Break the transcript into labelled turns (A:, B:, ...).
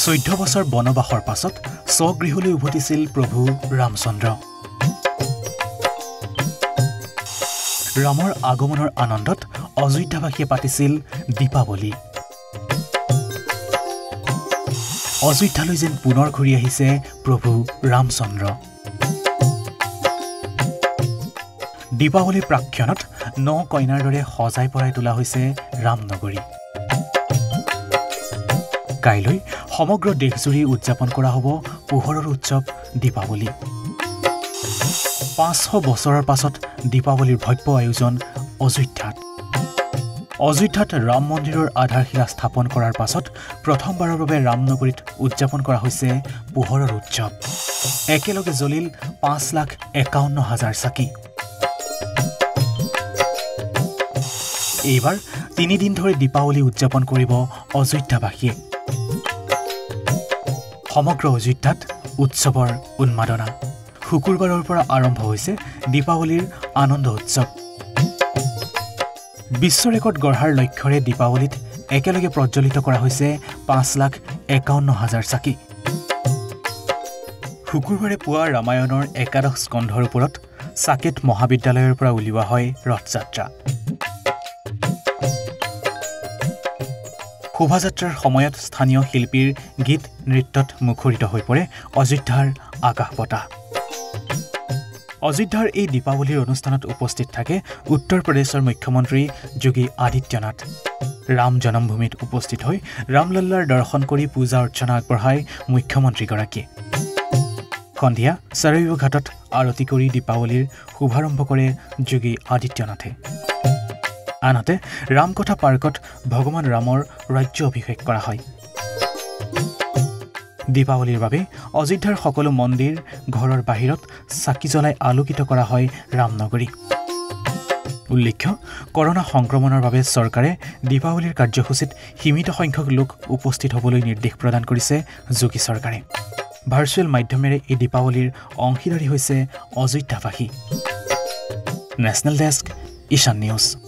A: 14 বছৰ বনবাসৰ পাছত স্বগৃহলৈ উভতিছিল প্ৰভু ৰামচন্দ্ৰ। ৰামৰ আগমনৰ আনন্দত অযোধ্যাবাসীয়ে পাতিছিল দীপাৱলী। অযোধ্যালৈ যেন পুনৰ ঘূৰি আহিছে প্ৰভু ৰামচন্দ্ৰ। দীপাৱলীৰ প্ৰাক্ষণত ন কইনাৰ দৰে সজাই পৰাই তোলা হৈছে ৰামনগৰী। কাইলৈ সমগ্ৰ দেশজুৰি উদযাপন কৰা হ'ব পোহৰৰ উৎসৱ দীপাৱলী। 500 বছৰৰ পাছত দীপাৱলীৰ ভব্য আয়োজন অযোধ্যাত। অযোধ্যাত ৰাম মন্দিৰৰ আধাৰশিলা স্থাপন কৰাৰ পাছত প্ৰথমবাৰৰ বাবে ৰামনগৰীত উদযাপন কৰা হৈছে পোহৰৰ উৎসৱ। একেলগে জ্বলিল 5,51,000 চাকি। এইবাৰ 3 দিন ধৰি দীপাৱলী উদযাপন কৰিব অযোধ্যাবাসীয়ে। সমগ্ৰ অযোধ্যাত উৎসৱৰ উন্মাদনা। শুকুৰবাৰৰ পৰা আৰম্ভ হৈছে দীপাৱলীৰ আনন্দ উৎসৱ। বিশ্ব ৰেকৰ্ড গঢ়াৰ লক্ষ্যৰে দীপাৱলীত একেলগে প্ৰজ্বলিত কৰা হৈছে 5,51,000 চাকি। শুকুৰবাৰে পুৱা ৰামায়ণৰ একাদশ স্কন্ধৰ ওপৰত সাকেত মহাবিদ্যালয়ৰ পৰা উলিওৱা হয় ৰথযাত্ৰা। শোভাযাত্ৰাৰ সময়ত স্থানীয় শিল্পীৰ গীত নৃত্যত মুখৰিত হৈ পৰে অযোধ্যাৰ আকাশ বতাহ। অযোধ্যাৰ এই দীপাৱলীৰ অনুষ্ঠানত উপস্থিত থাকে উত্তৰ প্ৰদেশৰ মুখ্যমন্ত্ৰী যোগী আদিত্যনাথ। ৰাম জন্মভূমিত উপস্থিত হৈ ৰামলাল্লাৰ দৰ্শন কৰি পূজা অৰ্চনা আগবঢ়ায় মুখ্যমন্ত্ৰীগৰাকীয়ে। সন্ধিয়া সৰয়ু ঘাটত আৰতি কৰি দীপাৱলীৰ শুভাৰম্ভ কৰে যোগী আদিত্যনাথে। আনহাতে ৰামকথা পাৰ্কত ভগৱান ৰামৰ ৰাজ্য অভিষেক কৰা হয়। দীপাৱলীৰ বাবে অযোধ্যাৰ সকলো মন্দিৰ ঘৰৰ বাহিৰত চাকি জ্বলাই আলোকিত কৰা হয় ৰামনগৰী। উল্লেখ্য, কৰোনা সংক্ৰমণৰ বাবে চৰকাৰে দীপাৱলীৰ কাৰ্যসূচীত সীমিত সংখ্যক লোক উপস্থিত হ'বলৈ নিৰ্দেশ প্ৰদান কৰিছে যোগী চৰকাৰে। ভাৰ্চুৱেল মাধ্যমেৰে এই দীপাৱলীৰ অংশীদাৰী হৈছে অযোধ্যাবাসী। নেশ্যনেল ডেস্ক, ঈশান নিউজ।